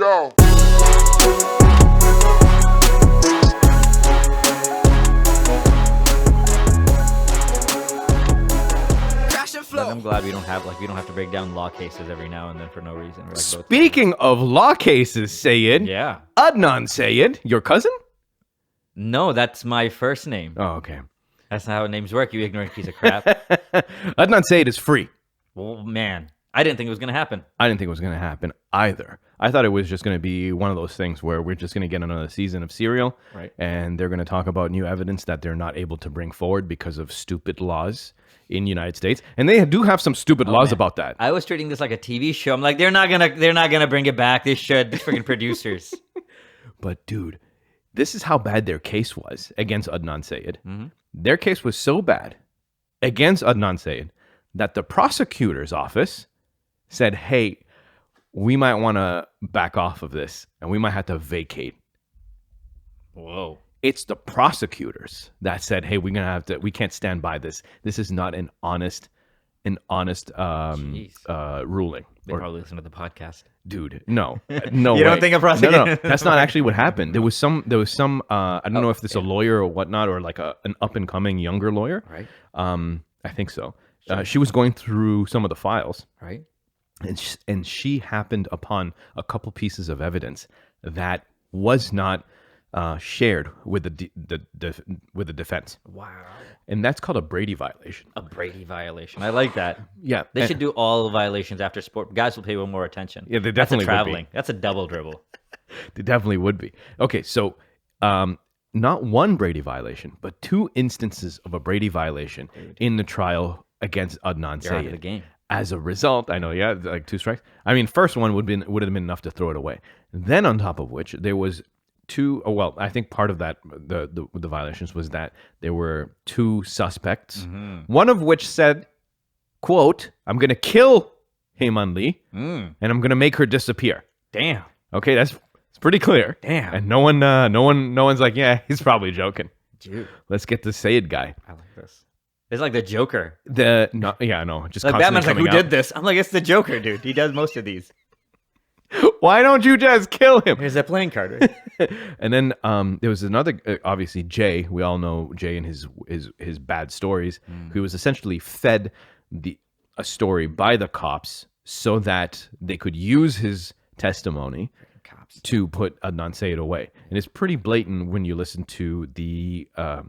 go. But I'm glad we don't have to break down law cases every now and then for no reason. We're like Speaking of law cases, Syed. Yeah. Adnan Syed, your cousin? No, that's my first name. Oh, okay. That's not how names work, you ignorant piece of crap. Adnan Syed is free. Well, man, I didn't think it was going to happen. I didn't think it was going to happen either. I thought it was just going to be one of those things where we're just going to get another season of Serial, Right. And they're going to talk about new evidence that they're not able to bring forward because of stupid laws in the United States, and they do have some stupid laws about that. I was treating this like a TV show. I'm like, they're not gonna bring it back. They should. The freaking producers. But dude, this is how bad their case was against Adnan Syed. Their case was so bad against Adnan Syed that the prosecutor's office said, "Hey, we might want to back off of this, and we might have to vacate." Whoa. It's the prosecutors that said, "Hey, we can't stand by this. This is not an honest ruling." They probably listen to the podcast. Dude, no You way. don't think a prosecutor? No, that's not actually what happened. There was some. I don't know if it's a lawyer or whatnot, or like an up and coming younger lawyer. Right. I think so. She was going through some of the files, Right. and she happened upon a couple pieces of evidence that was not shared with the defense. Wow. And that's called a Brady violation. A Brady violation. I like that. Yeah, They should do all violations after sport. Guys will pay more attention. Yeah, they That's a definitely would be. traveling. That's a double dribble. They definitely would be. Okay, so not one Brady violation, but two instances of a Brady violation in the trial against Adnan You're out of Syed. the game. As a result, I know, yeah, like 2 strikes. I mean, first one would have been enough to throw it away. Then on top of which, there was I think part of that, the violations was that there were 2 suspects, one of which said, quote, "I'm going to kill Heyman Lee and I'm going to make her disappear." Damn. Okay, it's pretty clear. Damn. And no one's like, yeah, he's probably joking. Dude, Let's get the Syed guy. I like this. It's like the Joker. Just Like constantly Batman's like, coming who out. did this? I'm like, it's the Joker, dude. He does most of these. Why don't you just kill him? Here's that playing card. Right? And then there was another, obviously Jay. We all know Jay and his bad stories. He was essentially fed a story by the cops so that they could use his testimony Cops. to put Adnan Syed away. And it's pretty blatant when you listen to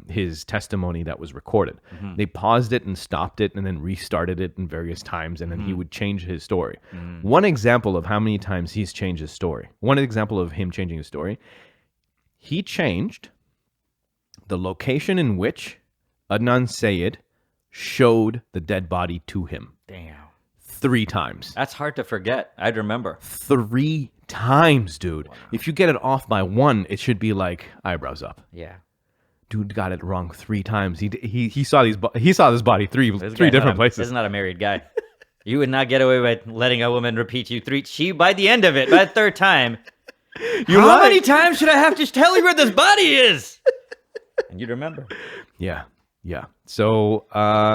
his testimony that was recorded. They paused it and stopped it and then restarted it in various times, and then he would change his story. One example of how many times he's changed his story. One example of him changing his story. He changed the location in which Adnan Syed showed the dead body to him. Damn. 3 times. That's hard to forget. I'd remember. 3 times, dude. Wow. If you get it off by 1, it should be like eyebrows up. Yeah. Dude got it wrong 3 times. He saw this body three different places. This is not a married guy. You would not get away with letting a woman repeat you 3. She, by the end of it, by the 3rd time, how many times should I have to tell you where this body is? And you'd remember. Yeah. So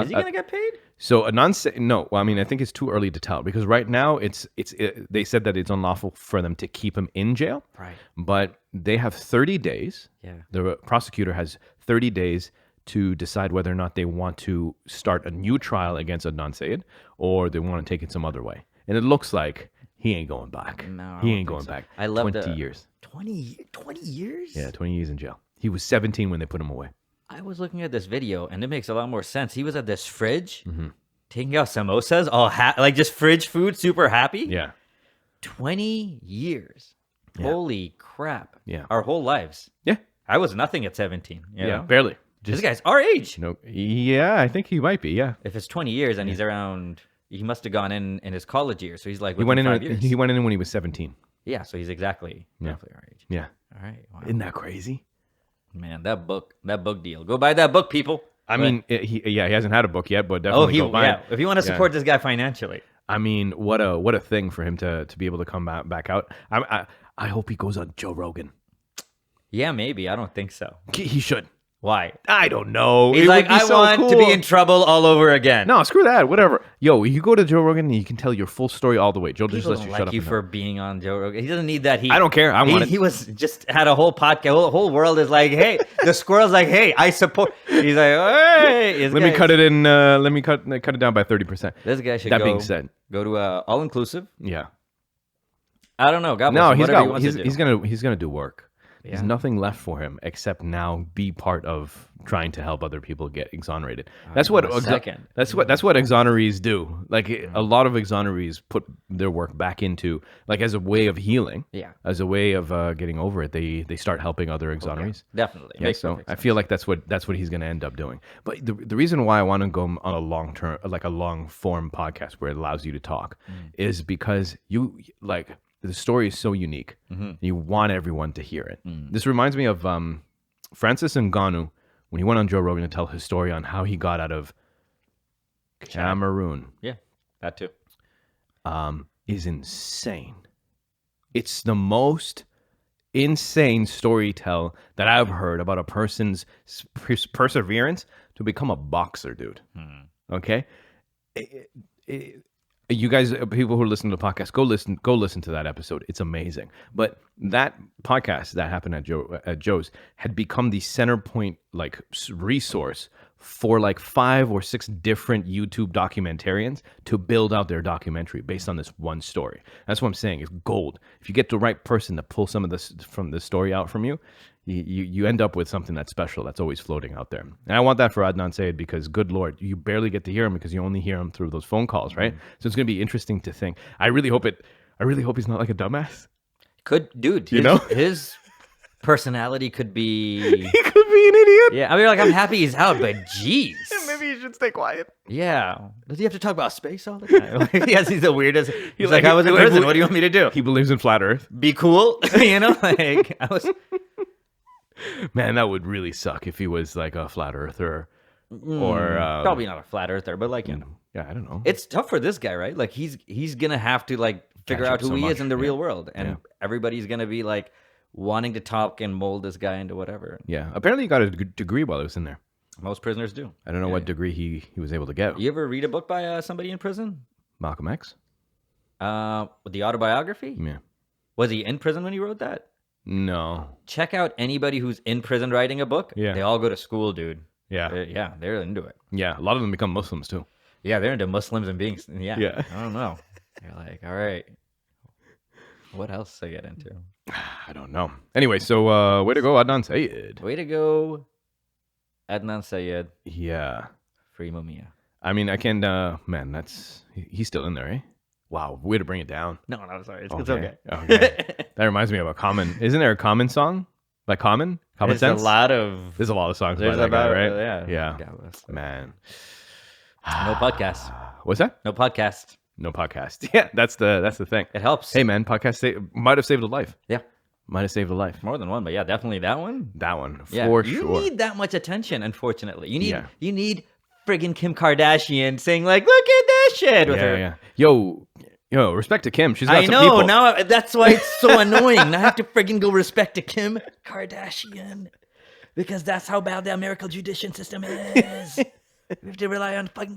Is he gonna get paid? So Adnan Syed, no. Well, I mean, I think it's too early to tell because right now they said that it's unlawful for them to keep him in jail. Right. But they have 30 days. Yeah. The prosecutor has 30 days to decide whether or not they want to start a new trial against Adnan Syed or they want to take it some other way. And it looks like he ain't going back. No, he ain't going back. I love 20 years. 20 years? Yeah, 20 years in jail. He was 17 when they put him away. I was looking at this video, and it makes a lot more sense. He was at this fridge, taking out samosas, all like just fridge food, super happy. Yeah. 20 years. Yeah. Holy crap. Yeah. Our whole lives. Yeah. I was nothing at 17. You know? Barely. This guy's our age. Yeah, I think he might be, yeah. If it's 20 years and he's around, he must have gone in his college years. So he's like, He went in 5 years. when he was 17. Yeah, so he's exactly our age. Yeah. All right. Wow. Isn't that crazy? Man, that book deal. Go buy that book, people. I mean, he hasn't had a book yet, but definitely go buy it. If you want to support this guy financially. I mean, what a thing for him to be able to come back out. I hope he goes on Joe Rogan. Yeah, maybe. I don't think so. He should. Why? I don't know. He's It like, would be I so want to cool. be in trouble all over again. No, screw that. Whatever. Yo, you go to Joe Rogan and you can tell your full story all the way. Joe just People lets don't you like shut up. you and for talk. being on Joe Rogan. He doesn't need that heat. I don't care. I want it. He was just had a whole podcast. Whole world is like, hey, the squirrel's like, hey, I support. He's like, hey, Let me cut it in. Let me cut it down by 30%. This guy should That being said, go to all inclusive. yeah. I don't know. God bless No, him, he's whatever he got. wants to do. He's gonna do work. There's Yeah. nothing left for him except now be part of trying to help other people get exonerated. That's what that's what exonerees do. Like a lot of exonerees put their work back into like as a way of healing. Yeah. As a way of getting over it, they start helping other exonerees. Definitely. Yeah, Makes so perfect I sense. feel like that's what he's going to end up doing. But the reason why I want to go on a long term, like a long form podcast where it allows you to talk, is because you like the story is so unique. You want everyone to hear it. This reminds me of Francis Ngannou when he went on Joe Rogan to tell his story on how he got out of Cameroon. Yeah, that too. Is insane. It's the most insane storytell that I've heard about a person's perseverance to become a boxer, dude. Okay? You guys, people who listen to the podcast, go listen to that episode. It's amazing. But that podcast that happened at Joe's had become the center point, like resource for like 5 or 6 different YouTube documentarians to build out their documentary based on this one story. That's what I'm saying. It's gold. If you get the right person to pull some of this from the story out from you, you end up with something that's special, that's always floating out there. And I want that for Adnan Syed because, good Lord, you barely get to hear him because you only hear him through those phone calls, right? So it's going to be interesting to think. I really hope he's not like a dumbass. His personality could be. He could be an idiot. Yeah, I mean, like I'm happy he's out, but jeez. Maybe you should stay quiet. Yeah. Does he have to talk about space all the time? Yes, he's the weirdest. He's like, like, I was in like, prison. What do you want me to do? He believes in flat Earth. Be cool, like I was. Man, that would really suck if he was like a flat earther or Probably not a flat earther, but like, yeah, I don't know. it's tough for this guy, right? Like he's gonna have to like figure Catch out up who so he much. is in the Yeah. real world, and Yeah. everybody's gonna be like wanting to talk and mold this guy into whatever. Yeah, apparently he got a degree while he was in there. Most prisoners do. I don't know what degree he was able to get. You ever read a book by somebody in prison? Malcolm X? The autobiography? Yeah. Was he in prison when he wrote that? No. Check out anybody who's in prison writing a book. Yeah. They all go to school, dude. Yeah. Yeah, they're into it. Yeah, a lot of them become Muslims too. Yeah, they're into Muslims and being. Yeah. Yeah. I don't know. They're like, all right. What else to get into? I don't know. Anyway, so way to go, Adnan Syed. Way to go, Adnan Syed. Yeah. Free Mumia. I mean, I can, man, he's still in there, eh? Wow, way to bring it down. No, sorry. It's okay. Okay. That reminds me of a Common. Isn't there a Common song? By Common? Common There's Sense? a lot of. There's a lot of songs by There's that guy, about right? Yeah. Yeah. God bless. Man. No podcast. What's that? No podcast. No podcast. Yeah, that's the thing. It helps. Hey, man, might have saved a life. Yeah. Might have saved a life. More than one, but yeah, definitely that one. That one, Yeah. for You sure. need that much attention, unfortunately. Yeah. You need friggin' Kim Kardashian saying like, "Look at this shit" with her. Yeah. Yo, respect to Kim. She's got I some know. people. Now that's why it's so annoying. Now I have to friggin' go respect to Kim Kardashian because that's how bad the American judicial system is. We have to rely on fucking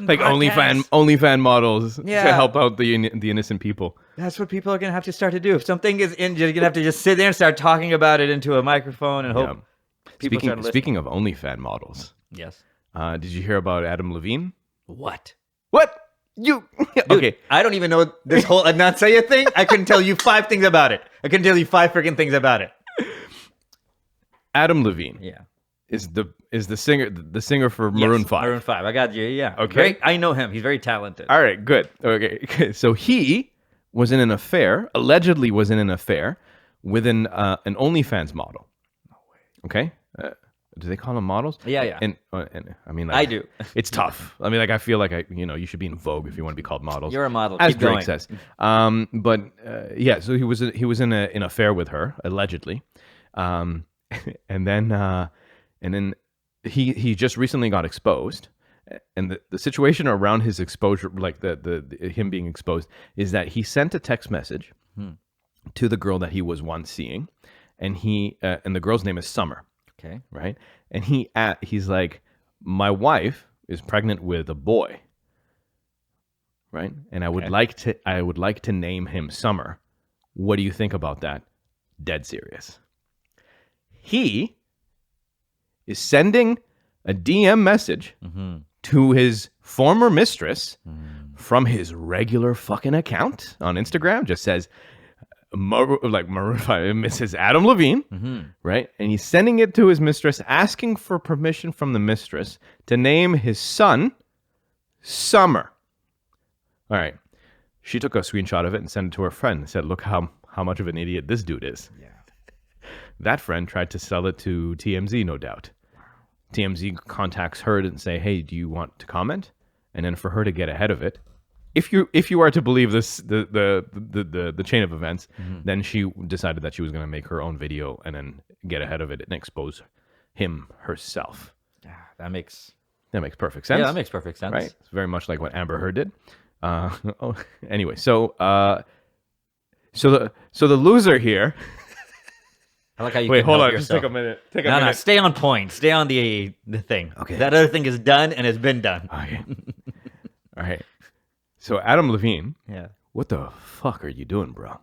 Like OnlyFan models to Yeah. help out the innocent people. That's what people are gonna have to start to do. If something is injured, you're gonna have to just sit there and start talking about it into a microphone and hope people start listening. Speaking of OnlyFan models, Yes. did you hear about Adam Levine? What? What? You? Dude, Okay. I don't even know this whole Adnan Syed thing. I couldn't tell you 5 things about it. I couldn't tell you 5 freaking things about it. Adam Levine Yeah. is the singer for Maroon 5. Maroon 5. I got you. Yeah. Okay. Great. I know him. He's very talented. All right, good. Okay. So he was in an affair, allegedly was in an affair with an OnlyFans model. No way. Okay? Do they call them models? Yeah. And I mean, like, I do. It's tough. I mean, like, I feel like you should be in Vogue if you want to be called models. You're a model. as Keep Drake going. says. But yeah, so he was in an affair with her allegedly, and then he just recently got exposed, and the situation around his exposure, like the him being exposed, is that he sent a text message to the girl that he was once seeing, and the girl's name is Summer. Okay. right? And he's like, my wife is pregnant with a boy, right? And I would like to name him Summer. What do you think about that? Dead serious. He is sending a DM message to his former mistress from his regular fucking account on Instagram. Just says, Maroon 5, Mrs. Adam Levine, right? And he's sending it to his mistress, asking for permission from the mistress to name his son Summer. All right. She took a screenshot of it and sent it to her friend and said, look how much of an idiot this dude is. Yeah. That friend tried to sell it to TMZ, no doubt. TMZ contacts her and say, hey, do you want to comment? And then for her to get ahead of it, if you are to believe this, the chain of events, then she decided that she was going to make her own video and then get ahead of it and expose him herself. Yeah, that makes perfect sense. Yeah, that makes perfect sense. Right? It's very much like what Amber Heard did. Anyway, so the loser here. I like how you wait. can Hold help on. yourself. Just take a minute. No, stay on point. Stay on the thing. Okay. That other thing is done and has been done. Okay. All right. So Adam Levine. Yeah. What the fuck are you doing, bro?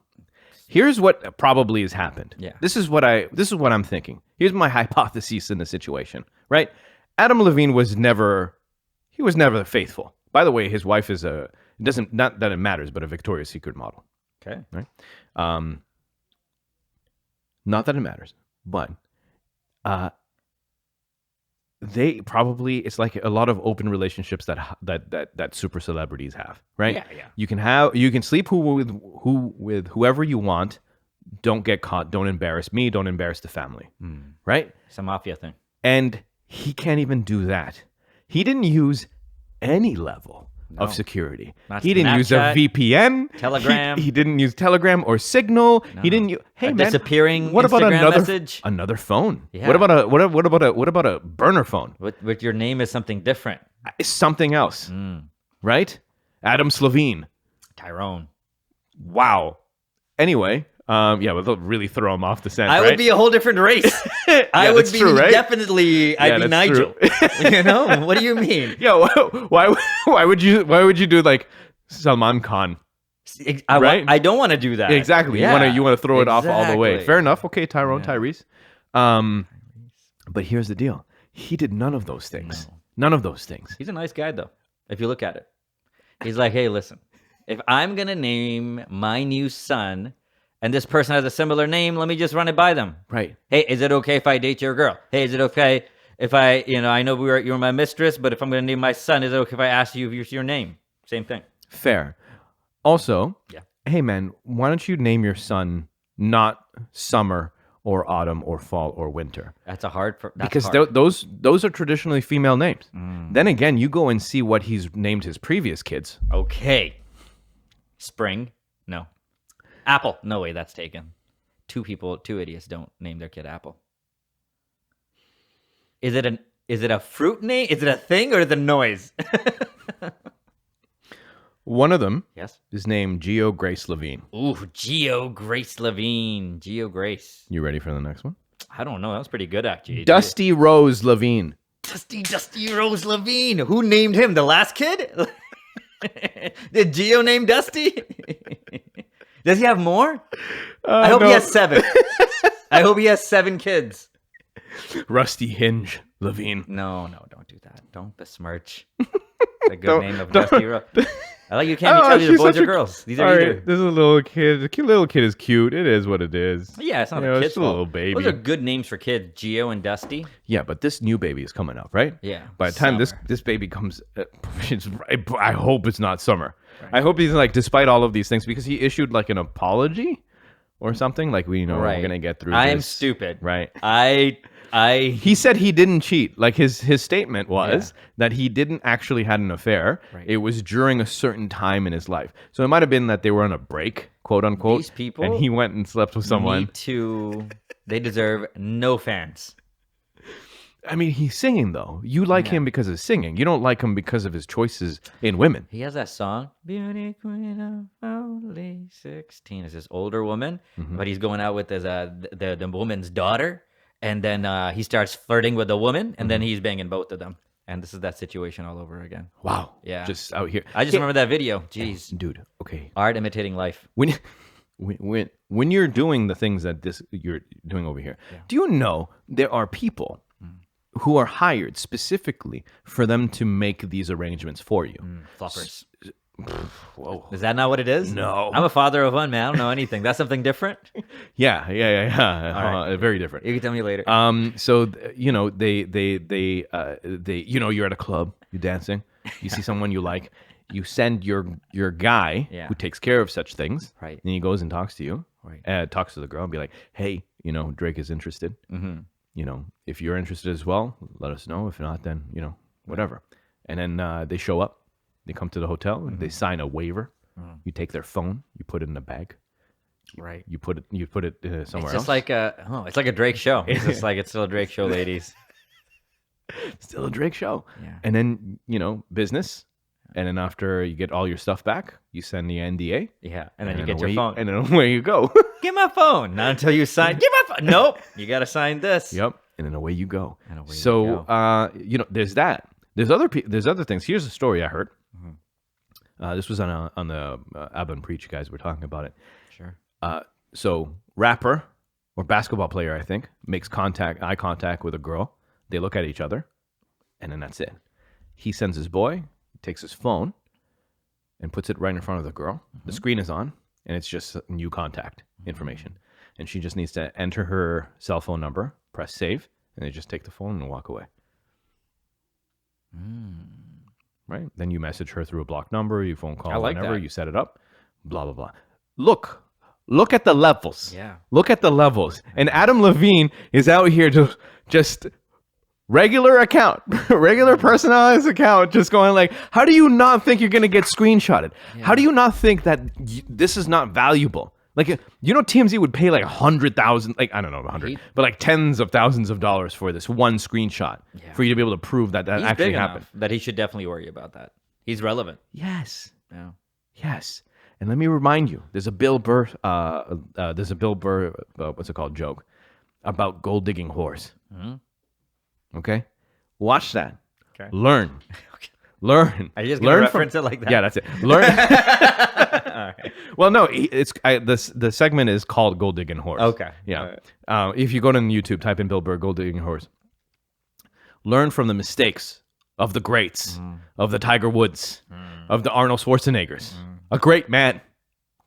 Here's what probably has happened. Yeah. This is what I'm thinking. Here's my hypothesis in the situation. Right. Adam Levine was never faithful. By the way, his wife is not that it matters, but a Victoria's Secret model. Okay. Right. Not that it matters, but they probably, it's like a lot of open relationships that super celebrities have, right? Yeah. You can sleep with whoever you want. Don't get caught. Don't embarrass me. Don't embarrass the family. Right? It's a mafia thing. And he can't even do that. He didn't use any level of security. He didn't use a VPN. Telegram. He didn't use Telegram or Signal. No. He didn't use. Hey man, disappearing. What about Instagram message? Another phone? Yeah. What about a burner phone? With your name is something different. It's something else, right? Adam Levine. Tyrone. Wow. Anyway, we'll really throw him off the scent. I would be a whole different race. I would be true, right? Definitely. I'd be Nigel. You know? What do you mean? Yeah. Why would you do like Salman Khan? Right? I don't want to do that. Exactly. Yeah. You want to throw it off all the way. Fair enough. Okay, Tyrese. But here's the deal. He did none of those things. No. None of those things. He's a nice guy though. If you look at it, he's like, hey, listen. If I'm gonna name my new son, and this person has a similar name, let me just run it by them. Right. Hey, is it okay if I date your girl? Hey, is it okay if I know you're my mistress, but if I'm going to name my son, is it okay if I ask you if your name? Same thing. Fair. Also, hey man, why don't you name your son not Summer or Autumn or Fall or Winter? That's hard. Those are traditionally female names. Then again, you go and see what he's named his previous kids. Okay. Spring? No. Apple. No way, that's taken. Two idiots don't name their kid Apple. Is it a fruit name? Is it a thing or is it a noise? One of them yes, is named Geo Grace Levine. Ooh, Geo Grace Levine. Geo Grace. You ready for the next one? I don't know. That was pretty good, actually. Dusty Rose Levine. Dusty Rose Levine. Who named him? The last kid? Did Geo name Dusty? Does he have more? I hope he has 7. I hope he has 7 kids. Rusty Hinge Levine. No, don't do that. Don't besmirch the good name of Dusty Rose. I like you can't tell these are boys or girls. These are either. This is a little kid. The cute little kid is cute. It is what it is. Yeah, it's not a kid's fault. A little baby. Those are good names for kids, Geo and Dusty. Yeah, but this new baby is coming up, right? Yeah. By the time this baby comes, I hope it's not Summer. Right. I hope he's like, despite all of these things, because he issued like an apology or something. Like we're gonna get through. I am stupid. Right. He said he didn't cheat. Like his statement was that he didn't actually had an affair. Right. It was during a certain time in his life. So it might have been that they were on a break, quote unquote. These people, and he went and slept with someone. They deserve no fans. I mean, he's singing though. You like him because of singing. You don't like him because of his choices in women. He has that song, "Beauty Queen of Only 16." It's this older woman, but he's going out with the woman's daughter. And then he starts flirting with the woman, and then he's banging both of them. And this is that situation all over again. Wow. Yeah. Just out here. I just remember that video. Jeez. Dude, okay. Art imitating life. When you're doing the things that you're doing over here, do you know there are people who are hired specifically for them to make these arrangements for you? Floppers. Whoa. Is that not what it is? No. I'm a father of one, man. I don't know anything. That's something different? Yeah. right. Very different. You can tell me later. So you know they you know you're at a club, you're dancing, you see someone you like, you send your guy who takes care of such things, Right. and he goes and talks to you, Right. Talks to the girl, and be like, hey, you know, Drake is interested. Mm-hmm. You know, if you're interested as well, let us know. If not, then you know, whatever. And then they show up. They come to the hotel. They sign a waiver. You take their phone. You put it in a bag. Right. You put it somewhere It's just else. like it's like a Drake show. It's just like it's still a Drake show, ladies. Still a Drake show. Yeah. And then, you know, business. And then after you get all your stuff back, you send the NDA. Yeah. And then you get your away phone. And then away you go. Give my phone. Not until you sign. Give my phone. Nope. You got to sign this. Yep. And then away you go. And away you So, go. you know, there's that. There's other things. Here's a story I heard. This was on the Abba and Preach guys were talking about it. Sure. So rapper or basketball player, I think, makes eye contact with a girl. They look at each other, and then that's it. He sends his boy, takes his phone, and puts it right in front of the girl. The screen is on, and it's just new contact information. And she just needs to enter her cell phone number, press save, and they just take the phone and walk away. Right? Then you message her through a blocked number, you phone call, I like whenever, that. you set it up, blah, blah, blah. Look at the levels. Yeah. Look at the levels. And Adam Levine is out here to just regular account, regular personalized account, just going like, how do you not think you're going to get screenshotted? Yeah. How do you not think that this is not valuable? Like, you know, TMZ would pay like 100,000, like, I don't know, 100, but like tens of thousands of dollars for this one screenshot for you to be able to prove that He's actually big happened. enough that he should definitely worry about that. He's relevant. Yes. Yeah. Yes. And let me remind you, there's a Bill Burr, what's it called, joke about gold digging whores. Okay? Watch that. Okay. Learn. Learn. Are you just going to reference it like that? Yeah, that's it. Learn. All right. Well, no, the segment is called Gold Digging Horse. Okay. Yeah. If you go to YouTube, type in Bill Burr, Gold Digging Horse. Learn from the mistakes of the greats, of the Tiger Woods, of the Arnold Schwarzeneggers. A great man.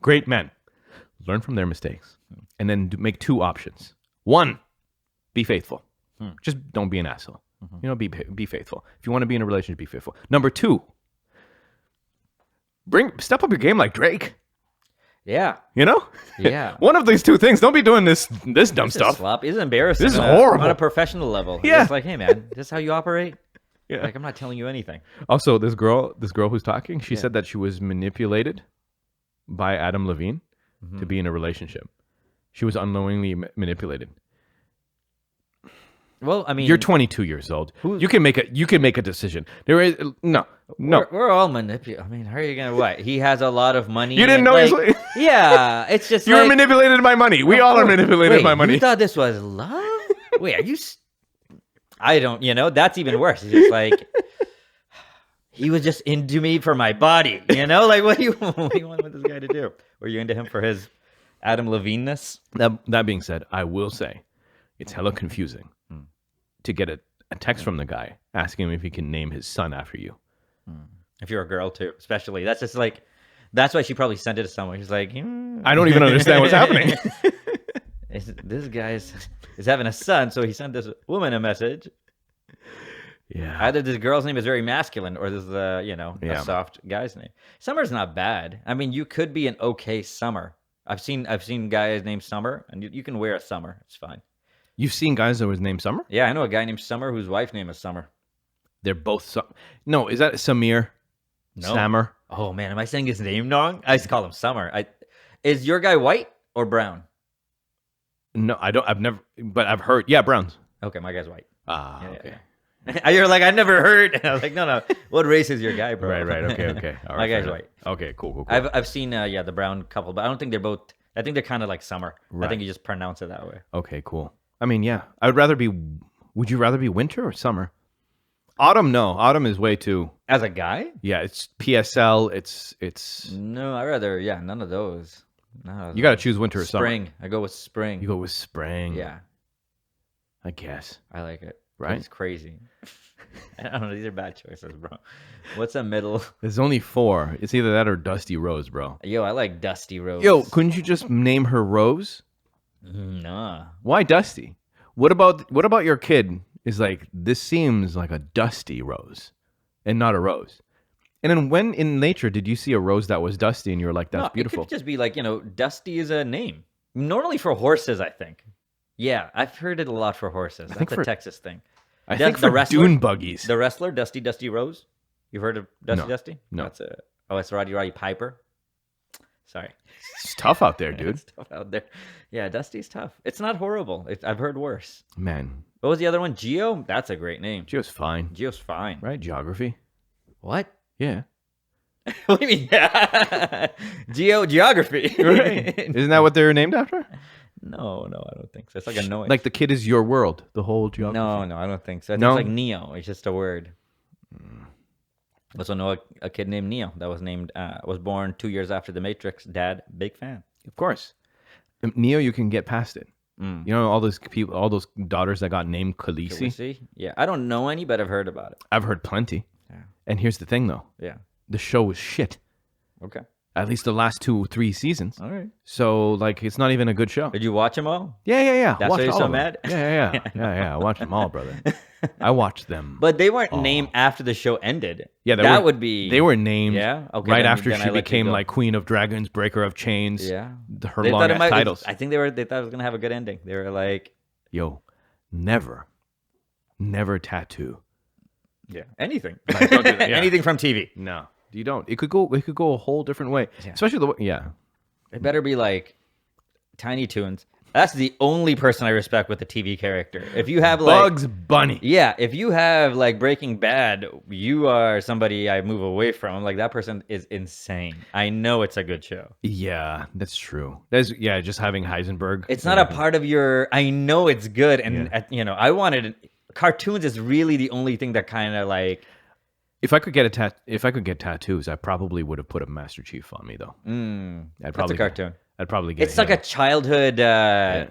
Great men. Learn from their mistakes. And then make two options. One, be faithful. Just don't be an asshole. You know, be faithful. If you want to be in a relationship, be faithful. Number two, step up your game like Drake. Yeah. You know? Yeah. One of these two things. Don't be doing this dumb stuff. This is embarrassing. This is horrible. On a professional level. Yeah. It's like, hey, man, this is how you operate? Yeah. Like, I'm not telling you anything. Also, this girl who's talking, she said that she was manipulated by Adam Levine to be in a relationship. She was unknowingly manipulated. Well, I mean, You're 22 years old. You can make a decision. There is no. We're all manipulated. I mean, how are you gonna what? He has a lot of money. You didn't know like, yeah, it's just you were manipulated by money. We all are manipulated by money. You thought this was love? Wait, are you? I don't. You know, that's even worse. It's just like he was just into me for my body. You know, like what do you want this guy to do? Were you into him for his Adam Levine-ness? That being said, I will say it's hella confusing to get a text from the guy asking him if he can name his son after you. If you're a girl too, especially. That's just like, that's why she probably sent it to someone. She's like, I don't even understand what's happening. This guy is having a son, so he sent this woman a message. Yeah. Either this girl's name is very masculine, or this is a soft guy's name. Summer's not bad. I mean, you could be an okay Summer. I've seen guys named Summer, and you can wear a Summer. It's fine. You've seen guys that was named Summer? Yeah, I know a guy named Summer whose wife's name is Summer. They're both No, is that Samir? No. Sammer? Oh man, am I saying his name wrong? I used to call him Summer. Is your guy white or brown? No, I don't. I've never, but I've heard. Yeah, Browns. Okay, my guy's white. Okay. Yeah. You're like, I never heard. And I was like, no. What race is your guy, bro? Right. Okay. All right, my guy's white. Okay, cool. I've seen the brown couple, but I don't think they're both. I think they're kind of like Summer. Right. I think you just pronounce it that way. Okay, cool. I mean, yeah. Would you rather be winter or summer? Autumn, no. Autumn is way too. As a guy? Yeah, it's PSL. It's. No, I rather none of those. You got to choose winter or summer. Spring. I go with spring. You go with spring. Yeah, I guess. I like it. Right? It's crazy. I don't know. These are bad choices, bro. What's a middle? There's only 4. It's either that or Dusty Rose, bro. Yo, I like Dusty Rose. Yo, couldn't you just name her Rose? Nah. Why Dusty? What about your kid is like, this seems like a dusty rose and not a rose? And then when in nature did you see a rose that was dusty and you were like, that's beautiful? It could just be like, Dusty is a name. Normally for horses, I think. Yeah, I've heard it a lot for horses. That's a Texas thing. I think for dune buggies. The wrestler, Dusty Rose. You've heard of Dusty? No. It's Roddy Piper. Sorry. It's tough out there, dude. It's tough out there. Yeah, Dusty's tough. It's not horrible. I've heard worse. Man. What was the other one? Geo? That's a great name. Geo's fine. Geo's fine. Right? Geography. What? Yeah. What do you mean? Yeah. Geography. Right. Isn't that what they're named after? No, I don't think so. It's like a noise. Like the kid is your world, the whole geography. No, I don't think so. I think it's like Neo. It's just a word. Also know a kid named Neo that was born 2 years after The Matrix. Dad, big fan. Of course. Neo, you can get past it. You know all those people, all those daughters that got named Khaleesi? Yeah, I don't know any, but I've heard about it. I've heard plenty. Yeah. And here's the thing, though. Yeah. The show was shit. Okay. At least the last 2 or 3 seasons. All right. So, like, it's not even a good show. Did you watch them all? Yeah. That's why you're so mad? Yeah. I watched them all, brother. I watched them. But they weren't named after the show ended. Yeah, that would be. They were named right after then she became like Queen of Dragons, Breaker of Chains. Yeah. Her long titles. I think they thought it was gonna have a good ending. They were like, yo, never tattoo. Yeah. Anything. Like, don't do that. Yeah. Anything from TV. No. You don't. It could go a whole different way. Yeah. Especially the way. Yeah. It better be like Tiny Toons. That's the only person I respect with a TV character. If you have like Bugs Bunny. Yeah, if you have like Breaking Bad, you are somebody I move away from. Like that person is insane. I know it's a good show. Yeah, that's true. Just having Heisenberg. It's not a part of your. I know it's good, and I wanted cartoons is really the only thing that kind of like. If I could get tattoos, I probably would have put a Master Chief on me though. That's a cartoon. I'd probably get. It's like a childhood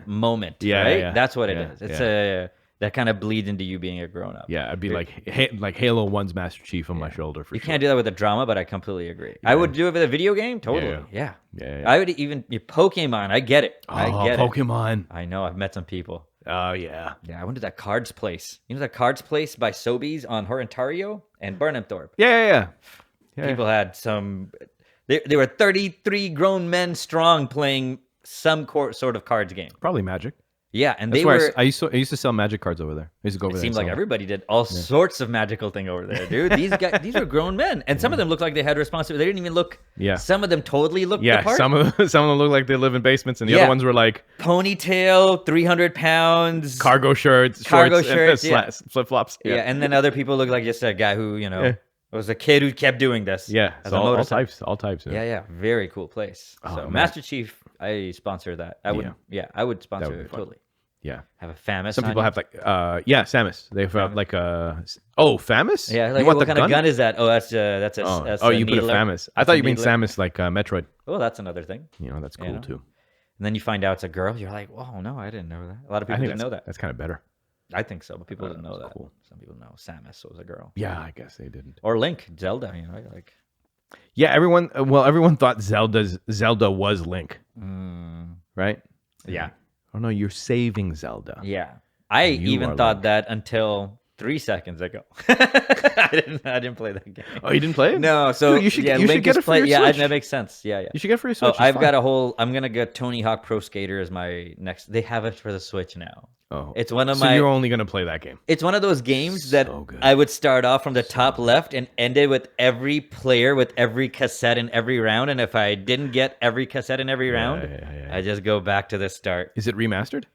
moment, right? Yeah. That's what it is. It's that kind of bleeds into you being a grown up. Yeah, I'd be like Halo 1's Master Chief on my shoulder for sure. You can't do that with a drama, but I completely agree. Yeah. I would do it with a video game, totally. Yeah. I would even Pokemon. I get it. I get Pokemon. It. I know. I've met some people. Oh yeah. Yeah, I went to that Cards place. You know that Cards place by Sobeys on Ontario and Burnhamthorpe. Yeah. People had some. They were 33 grown men strong playing some sort of cards game. Probably Magic. Yeah, and I used to sell Magic cards over there. I used to go over there. It seemed like everybody did all sorts of magical thing over there, dude. These were grown men, and some of them looked like they had responsibility. They didn't even look. Yeah. Some of them totally looked. Yeah. The part. Some of them look like they live in basements, and the other ones were like ponytail, 300 pounds, cargo shirts, flip flops. Yeah, and then other people look like just a guy who It was a kid who kept doing this. Yeah, all types. Yeah, very cool place. So Master Chief, I sponsor that. I would sponsor it totally. Yeah, have a Famis. Some people have like Samus. They have like Famis. Yeah, like what kind of gun is that? Oh, that's you put a Famis. I thought you mean Samus like Metroid. Oh, that's another thing. That's cool too. And then you find out it's a girl. You're like, oh no, I didn't know that. A lot of people didn't know that. That's kind of better. I think so, but people didn't know that. Cool. Some people know Samus was a girl. Yeah, I guess they didn't. Or Link, Zelda. Like. Yeah, everyone thought Zelda was Link, right? Yeah. Oh no, you're saving Zelda. Yeah, I even thought that until 3 seconds ago. I didn't play that game. Oh, you didn't play it? No. So you should get it for your Switch. That makes sense. Yeah. You should get it for your Switch. I've got I'm gonna get Tony Hawk Pro Skater as my next. They have it for the Switch now. Oh, it's one of so you're only gonna play that game. It's one of those games that I would start off from the top left and end it with every player with every cassette in every round. And if I didn't get every cassette in every round, I just go back to the start. Is it remastered?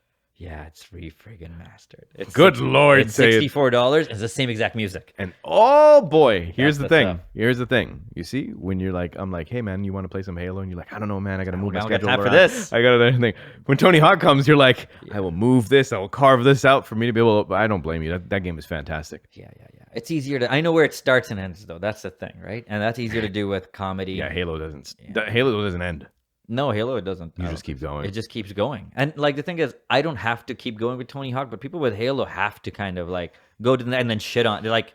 Yeah, it's friggin' mastered. It's Good Lord, it's say it. $64. It's the same exact music. And oh boy, here's the the thing. stuff. Here's the thing. You see, when you're like, I'm like, hey man, you want to play some Halo? And you're like, I don't know, man. I gotta move my I don't got schedule time for around. this. I got everything. When Tony Hawk comes, you're like, I will move this. I will carve this out for me to be able to. I don't blame you. That game is fantastic. Yeah. It's easier to. I know where it starts and ends, though. That's the thing, right? And that's easier to do with comedy. Yeah, Halo doesn't. Halo doesn't end. No, Halo, it doesn't. You just keep going. It just keeps going. And like the thing is, I don't have to keep going with Tony Hawk, but people with Halo have to kind of like go to the and then shit on. They're like,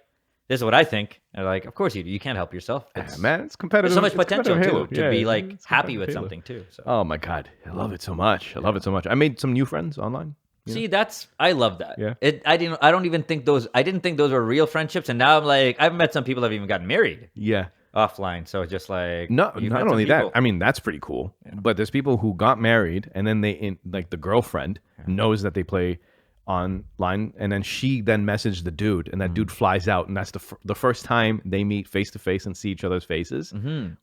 this is what I think. And they're like, of course you do. You can't help yourself. Man, it's competitive. There's so much it's potential Halo. too to be like it's happy with Halo. something too. So. Oh my god, I love it so much. I love it so much. I made some new friends online. See, I love that. Yeah. I didn't think those were real friendships. And now I'm like, I've met some people that have even gotten married Yeah. offline. So it's just like, Not you've met only some that. people. I mean, that's pretty cool. But there's people who got married and then like the girlfriend knows that they play online, and then she then messaged the dude, and that dude flies out, and that's the first time they meet face to face and see each other's faces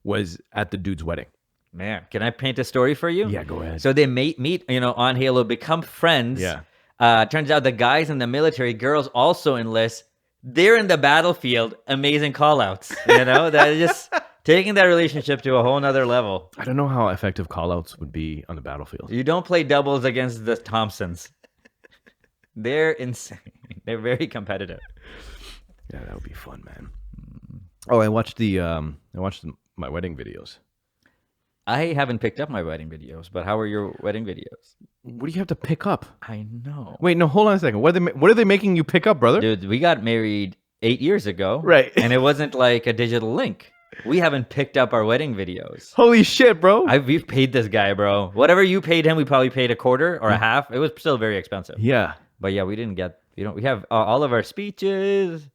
was at the dude's wedding. Man, can I paint a story for you? Yeah, go ahead. So they meet, on Halo, become friends. Yeah. Turns out the guys in the military, girls also enlist. They're in the battlefield. Amazing call-outs. They're just taking that relationship to a whole nother level. I don't know how effective callouts would be on the battlefield. You don't play doubles against the Thompsons. They're insane. They're very competitive. Yeah, that would be fun, man. Oh, I watched my wedding videos. I haven't picked up my wedding videos, but how are your wedding videos? What do you have to pick up? I know. Wait, no, hold on a second. What are they making you pick up, brother? Dude, we got married 8 years ago. Right. And it wasn't like a digital link. We haven't picked up our wedding videos. Holy shit, bro. We've paid this guy, bro. Whatever you paid him, we probably paid a quarter or a half. It was still very expensive. Yeah. But yeah, we didn't get, we have all of our speeches,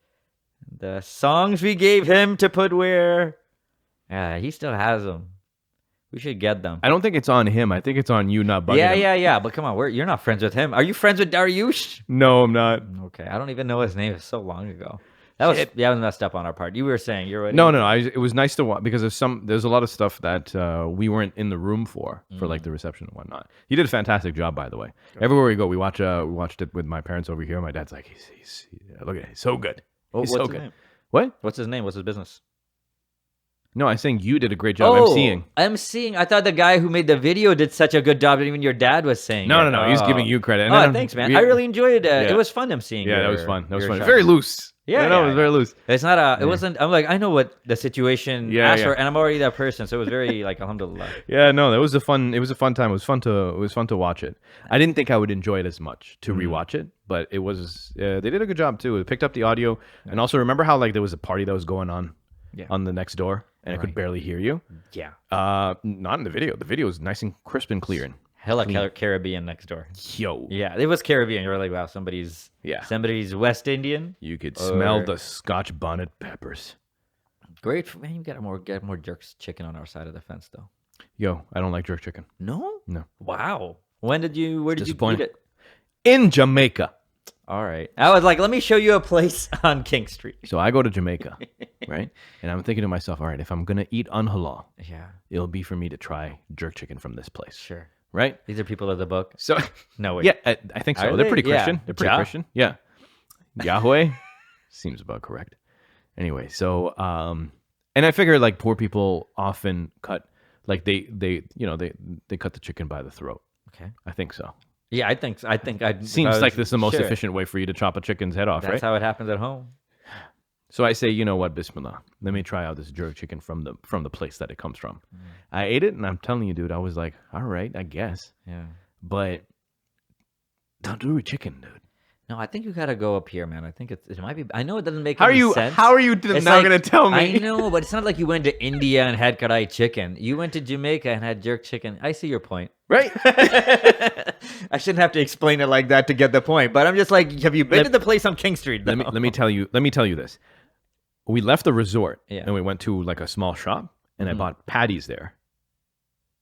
the songs we gave him to put where. Yeah, he still has them. We should get them. I don't think it's on him. I think it's on you not bugging him. Yeah. But come on, you're not friends with him. Are you friends with Dariush? No, I'm not. Okay, I don't even know his name. It's so long ago. That was messed up on our part. You were saying you're ready. No. It was nice to watch because there's a lot of stuff that we weren't in the room for like the reception and whatnot. He did a fantastic job, by the way. Good. Everywhere we go, we watched it with my parents over here. My dad's like, he's look at it, he's so good. He's so good. Name? What? What's his name? What's his business? No, I'm saying you did a great job emceeing. I thought the guy who made the video did such a good job that even your dad was saying No. He's giving you credit. Thanks, man. I really enjoyed it. It was fun emceeing. Yeah, that was fun. That was fun. Very loose. Yeah, it was very loose. It's not it wasn't. I'm like, I know what the situation asked for, and I'm already that person, so it was very like alhamdulillah. Yeah, no, it was a fun time. It was fun to watch it. I didn't think I would enjoy it as much to rewatch it, but it was. They did a good job too. They picked up the audio, and also remember how like there was a party that was going on on the next door, and I could barely hear you. Yeah. Not in the video. The video is nice and crisp and clear. Hella Caribbean next door. Yo. Yeah, it was Caribbean. You were like, wow, somebody's West Indian. You could smell the Scotch bonnet peppers. Great, man. You get more jerk's chicken on our side of the fence, though. Yo, I don't like jerk chicken. No. Wow. Where did you eat it? In Jamaica. All right. I was like, let me show you a place on King Street. So I go to Jamaica, right? And I'm thinking to myself, all right, if I'm gonna eat unhalal, it'll be for me to try jerk chicken from this place. Sure. Right? These are people of the book. So no way. Yeah, I think so. They're pretty Christian. Yeah. They're pretty Christian. Yeah. Yahweh seems about correct. Anyway, so and I figure like poor people often cut like they cut the chicken by the throat. Okay. I think so. Yeah, I think seems like this is the most efficient way for you to chop a chicken's head off, right? That's how it happens at home. So I say, you know what, Bismillah, let me try out this jerk chicken from the place that it comes from. I ate it, and I'm telling you, dude, I was like, all right, I guess. Yeah. But tandoori chicken, dude. No, I think you gotta go up here, man. I think it might be. I know it doesn't make any sense. How are you now gonna tell me? I know, but it's not like you went to India and had karahi chicken. You went to Jamaica and had jerk chicken. I see your point. Right? I shouldn't have to explain it like that to get the point. But I'm just like, have you been to the place on King Street? Let me tell you this. We left the resort and we went to like a small shop, and I bought patties there,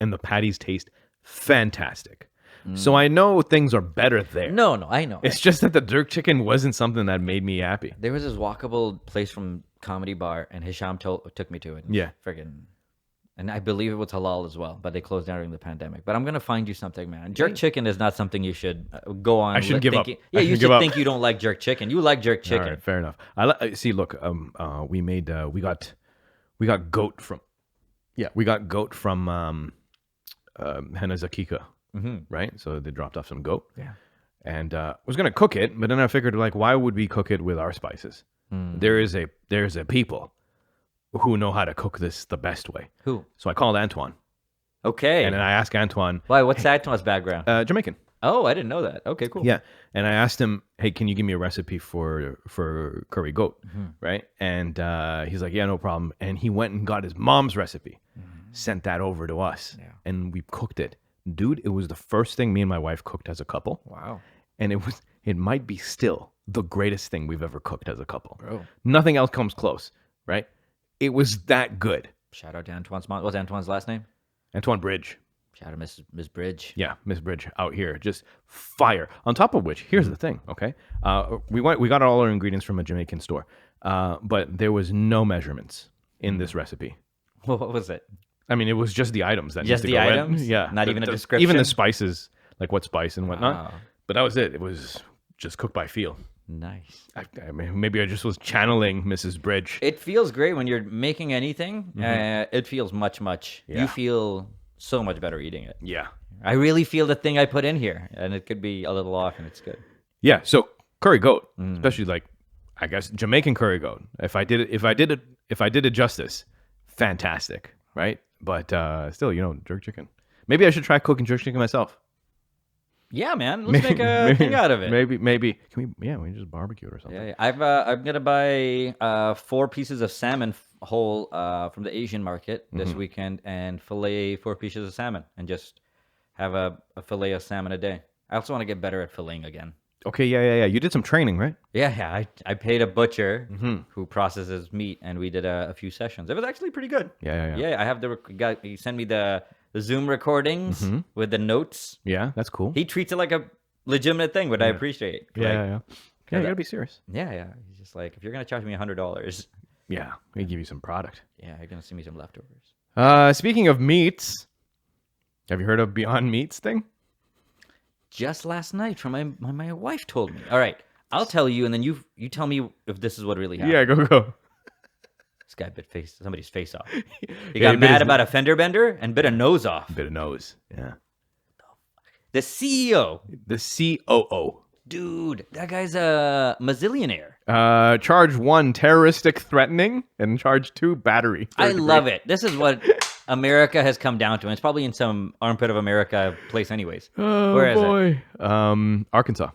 and the patties taste fantastic. So I know things are better there. No, I know. It's just that the jerk chicken wasn't something that made me happy. There was this walkable place from Comedy Bar, and Hisham took me to it. Yeah. Friggin' And I believe it was halal as well, but they closed down during the pandemic. But I'm gonna find you something, man. Jerk chicken is not something you should go on. I should give up. Yeah, you should give up. think you don't like jerk chicken. You like jerk chicken. All right, fair enough. See. Look, we got goat from. Yeah, we got goat from Hanazakika, right? So they dropped off some goat. Yeah. And I was gonna cook it, but then I figured, like, why would we cook it with our spices? There is a people who know how to cook this the best way. Who? So I called Antoine. Okay. And then I asked Antoine. Why? What's Antoine's background? Jamaican. Oh, I didn't know that. Okay, cool. Yeah. And I asked him, hey, can you give me a recipe for curry goat? Right? And he's like, yeah, no problem. And he went and got his mom's recipe, sent that over to us, and we cooked it. Dude, it was the first thing me and my wife cooked as a couple. Wow. And it might be still the greatest thing we've ever cooked as a couple. Bro. Nothing else comes close, right? It was that good. Shout out to Antoine's mom. What's Antoine's last name? Antoine Bridge. Shout out to Miss Bridge. Yeah, Miss Bridge out here, just fire. On top of which, here's the thing, okay? We got all our ingredients from a Jamaican store, but there was no measurements in this recipe. Well, what was it? I mean, it was just the items that Just need to the go items? in. Yeah, Not even a description? Even the spices, like what spice and whatnot. Wow. But that was it. It was just cooked by feel. Nice. I mean, maybe I just was channeling Mrs. Bridge. It feels great when you're making anything. It feels much. Yeah. You feel so much better eating it. Yeah. I really feel the thing I put in here, and it could be a little off, and it's good. Yeah. So curry goat, especially like, I guess Jamaican curry goat. If I did it justice, fantastic, right? But still, jerk chicken. Maybe I should try cooking jerk chicken myself. Yeah, man. Let's make a thing out of it. Maybe. Can we just barbecue it or something? Yeah. I'm gonna buy 4 pieces of salmon whole from the Asian market this weekend and fillet 4 pieces of salmon and just have a fillet of salmon a day. I also want to get better at filleting again. Okay, yeah. You did some training, right? Yeah. I paid a butcher who processes meat, and we did a few sessions. It was actually pretty good. Yeah. Yeah, I have he sent me the Zoom recordings with the notes. Yeah, that's cool. He treats it like a legitimate thing, but I appreciate. Yeah. You gotta be serious. Yeah. He's just like, if you're gonna charge me $100, yeah, we give you some product. yeah, you're gonna send me some leftovers. Speaking of meats, have you heard of Beyond Meats thing? Just last night, from my wife told me. All right, I'll tell you, and then you tell me if this is what really happened. Yeah, go. This guy bit somebody's face off. He got mad about a fender bender and bit a nose off. Bit of nose. Yeah. The CEO. The COO. Dude, that guy's a mazillionaire. Charge 1, terroristic threatening, and charge 2, battery. I love it. This is what America has come down to, and it's probably in some armpit of America place anyways. Oh, Where is it? boy. Arkansas.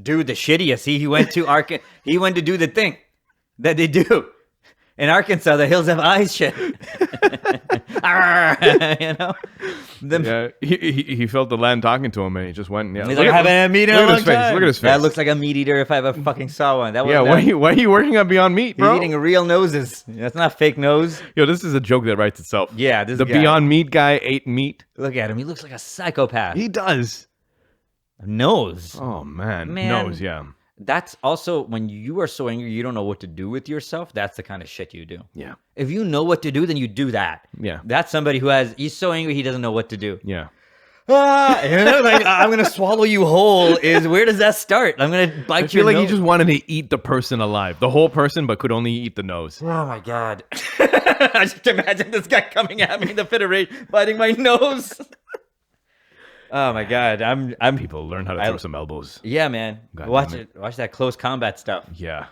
Dude, the shittiest. He went to he went to do the thing that they do. In Arkansas, the hills have eyes shit. Yeah, he felt the land talking to him, and he just went. Yeah, he's like, I haven't had meat in a long time. Look at his face. That looks like a meat eater if I ever fucking saw one. That was why are you working on Beyond Meat, bro? He's eating real noses. That's not fake nose. Yo, this is a joke that writes itself. Yeah, the guy. Beyond Meat guy ate meat. Look at him. He looks like a psychopath. He does. Nose. Oh, man. Nose, yeah. That's also when you are so angry you don't know what to do with yourself. That's the kind of shit you do. Yeah. If you know what to do, then you do that. Yeah. That's somebody he's so angry he doesn't know what to do. Yeah. I'm gonna swallow you whole. Where does that start? I'm gonna bite. I feel like he just wanted to eat the person alive, the whole person, but could only eat the nose. Oh my god! I just imagine this guy coming at me in the fit of rage, biting my nose. Oh my god! I'm people learn how to throw some elbows. Yeah, man. Watch that close combat stuff. Yeah.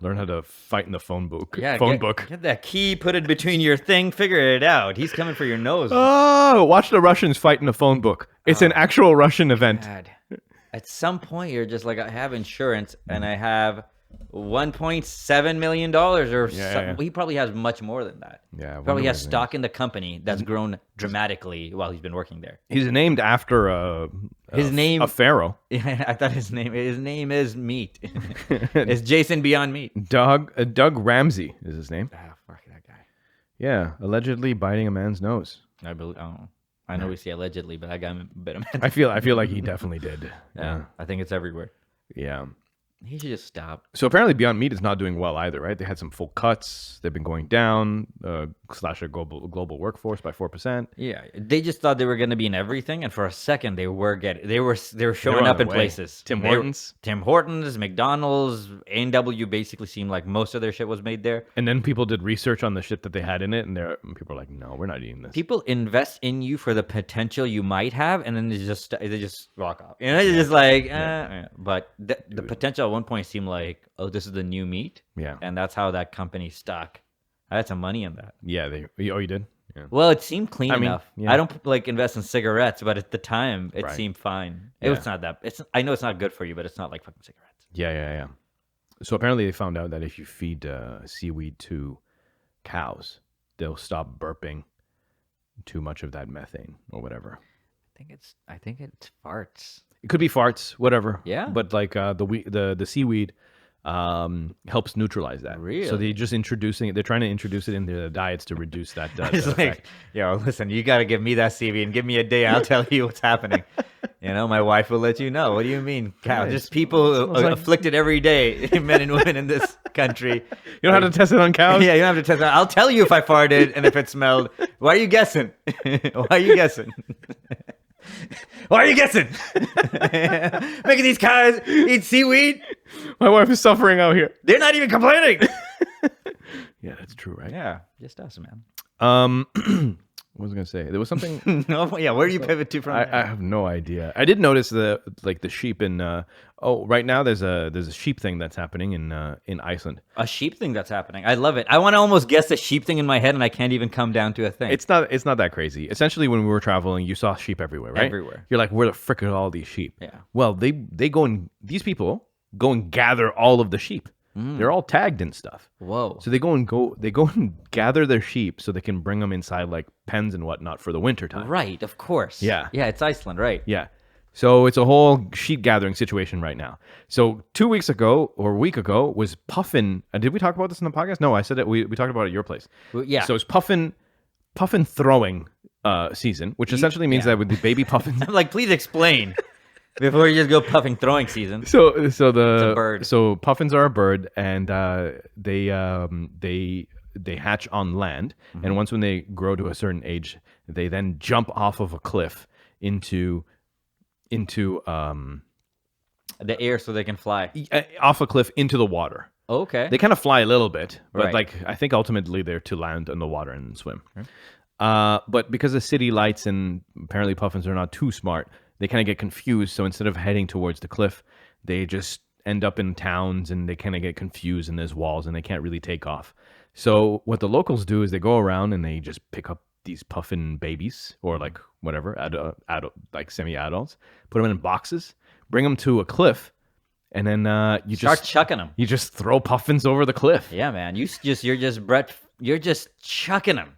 Learn how to fight in the phone book. Yeah, book. Get that key, put it between your thing, figure it out. He's coming for your nose. Oh, watch the Russians fight in the phone book. It's an actual Russian event. God. At some point, you're just like, I have insurance and I have $1.7 million or something. He probably has much more than that. Yeah, probably has stock in the company that's grown dramatically while he's been working there. He's named after a pharaoh. Yeah, I thought his name is Meat. It's Jason Beyond Meat. Doug Ramsey is his name. Ah, fuck that guy. Yeah, allegedly biting a man's nose. I know we say allegedly, but that guy bit a man. I feel like he definitely did. Yeah, I think it's everywhere. Yeah. He should just stop. So apparently Beyond Meat is not doing well either, right? They had some full cuts. They've been going down, slash their global workforce by 4%. Yeah, they just thought they were going to be in everything, and for a second they were showing up in places. Tim Hortons, McDonald's, A&W basically seemed like most of their shit was made there. And then people did research on the shit that they had in it, and people are like, "No, we're not eating this." People invest in you for the potential you might have, and then they just walk off. You know, it's just like, but the potential at one point seemed like, oh, this is the new meat. Yeah, and that's how that company stuck. I had some money in that. Yeah, you did. Yeah. Well, it seemed clean enough. Yeah. I don't like invest in cigarettes, but at the time, it seemed fine. It was not that. I know it's not good for you, but it's not like fucking cigarettes. Yeah. So apparently, they found out that if you feed seaweed to cows, they'll stop burping too much of that methane or whatever. I think it's farts. It could be farts, whatever. Yeah. But like the seaweed helps neutralize that. Really? So they're trying to introduce it into the diets to reduce that. It's like, effect. yo, listen, you got to give me that seaweed and give me a day. I'll tell you what's happening. You know, my wife will let you know. What do you mean, cow? Yeah, just people afflicted every day, men and women in this country. You don't have to test it on cows? Yeah, you don't have to test it. I'll tell you if I farted and if it smelled. Why are you guessing? Why are you guessing? Why are you guessing? Making these cows eat seaweed? My wife is suffering out here. They're not even complaining. Yeah, that's true, right? Yeah, just us, man. What was I gonna say? There was something. No, yeah. Where do you pivot to from? I have no idea. I did notice the sheep in. Right now there's a sheep thing that's happening in Iceland. A sheep thing that's happening. I love it. I want to almost guess the sheep thing in my head, and I can't even come down to a thing. It's not that crazy. Essentially, when we were traveling, you saw sheep everywhere, right? Everywhere. You're like, where the frick are all these sheep? Yeah. Well, these people go and gather all of the sheep. They're all tagged and stuff. Whoa. So they go and gather their sheep so they can bring them inside like pens and whatnot for the winter time. Right, of course. Yeah. Yeah, it's Iceland, right? Yeah. So it's a whole sheep gathering situation right now. So 2 weeks ago or a week ago was puffin. Did we talk about this in the podcast? No, I said it. We talked about it at your place. Well, yeah. So it's puffin throwing season, which essentially means that with the baby puffins. I'm like, please explain. Before you just go puffing throwing season. So it's a bird. So puffins are a bird, and they hatch on land, and once when they grow to a certain age, they then jump off of a cliff into the air so they can fly. Off a cliff into the water. Okay. They kind of fly a little bit, but Right. like I think ultimately they're to land in the water and swim. But because of city lights and apparently puffins are not too smart, they kind of get confused. So instead of heading towards the cliff, they just end up in towns and they kind of get confused and there's walls and they can't really take off. So what the locals do is they go around and they just pick up these puffin babies or like whatever, adult, like semi-adults, put them in boxes, bring them to a cliff, and then you Start just chucking them. You just throw puffins over the cliff. Yeah, man. You're just chucking them.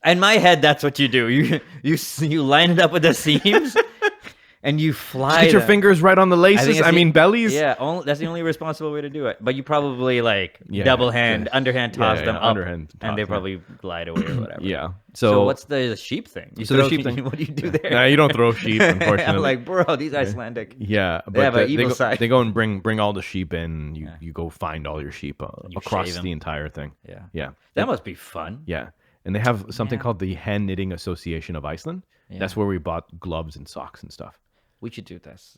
In my head, that's what you do. You line it up with the seams, and you fly. Get your them. fingers right on the laces. Bellies. Yeah, that's the only responsible way to do it. But you probably double hand, underhand toss them up, underhand toss, and they probably glide away or whatever. Yeah. So what's the sheep thing? The sheep thing. What do you do there? Nah, you don't throw sheep, unfortunately. I'm like, bro, these Icelandic. Yeah, but They have an evil go, side. they go and bring all the sheep in. You go find all your sheep across shave 'em. the entire thing. Yeah. That must be fun. Yeah. And they have something called the Hand Knitting Association of Iceland. Yeah. That's where we bought gloves and socks and stuff. We should do this.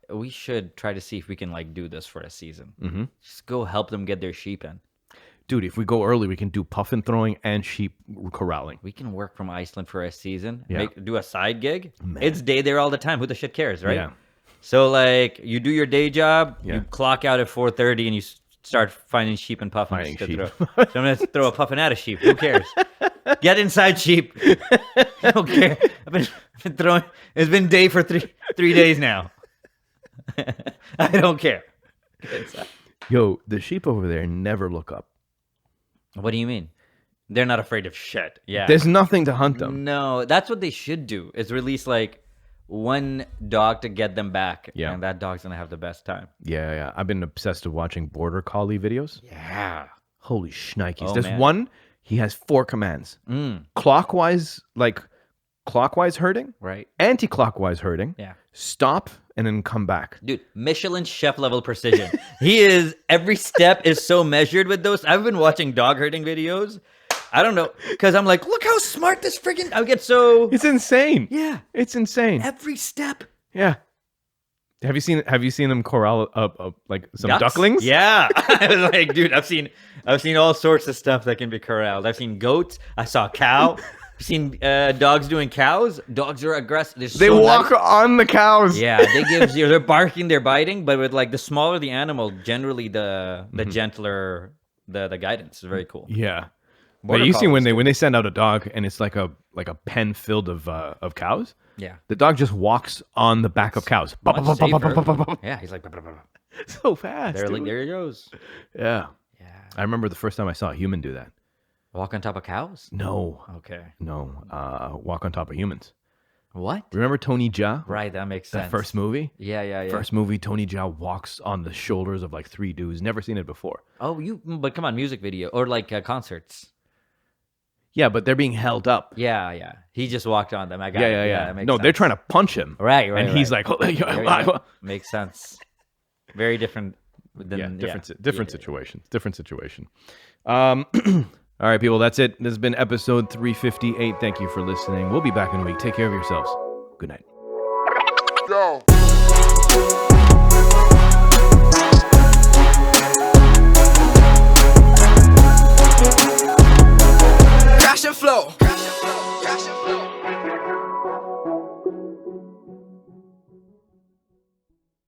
We should try to see if we can do this for a season. Mm-hmm. Just go help them get their sheep in. Dude, if we go early, we can do puffin throwing and sheep corralling. We can work from Iceland for a season. Yeah. Do a side gig. It's day there all the time. Who the shit cares, right? Yeah. So you do your day job. Yeah. You clock out at 4:30 and you start finding sheep and puffins. Finding to sheep. throw. So I'm gonna throw a puffin at a sheep. Who cares? Get inside, sheep. I don't care. I've been throwing. It's been day for three days now. I don't care. Get inside. Yo, the sheep over there never look up. What do you mean? They're not afraid of shit. Yeah. There's nothing to hunt them. No, that's what they should do. Is release one dog to get them back. Yeah. And that dog's gonna have the best time. Yeah. I've been obsessed with watching border collie videos. Yeah. Holy shnikes. Oh, There's man. one, he has 4 commands. Clockwise, clockwise herding, Right. anti-clockwise herding, Yeah. stop, and then come back. Dude, Michelin chef level precision. Every step is so measured with those. I've been watching dog herding videos. I don't know, because I'm like, look how smart this friggin', I get so. It's insane. Yeah. It's insane. Every step. Yeah. Have you seen them corral up like some Ducks? ducklings? Yeah. I was like, dude, I've seen all sorts of stuff that can be corralled. I've seen goats. I saw a cow. I've seen dogs doing cows. Dogs are aggressive. They walk on the cows. Yeah, they're barking, they're biting, but with like the smaller the animal, generally the gentler the guidance is very cool. Yeah. But Border you see when collies, they send out a dog and it's like a pen filled of cows. Yeah. The dog just walks on the back of cows. Much safer. Yeah, he's like, So fast. there dude. he goes. Yeah. Yeah. I remember the first time I saw a human do that. Walk on top of cows? No. Okay. No. Walk on top of humans. What? Remember Tony Jaa? Right, that makes sense. That first movie? Yeah. First movie, Tony Jaa walks on the shoulders of like 3 dudes. Never seen it before. Oh, but come on, music video or like concerts. Yeah, but they're being held up. Yeah. He just walked on them. I got it. Yeah. That makes No, sense. they're trying to punch him. Right. And he's like, There you go. Makes sense. Very different. Different situation. Different situation. All right, people, that's it. This has been episode 358. Thank you for listening. We'll be back in a week. Take care of yourselves. Good night. Go. Crash and flow.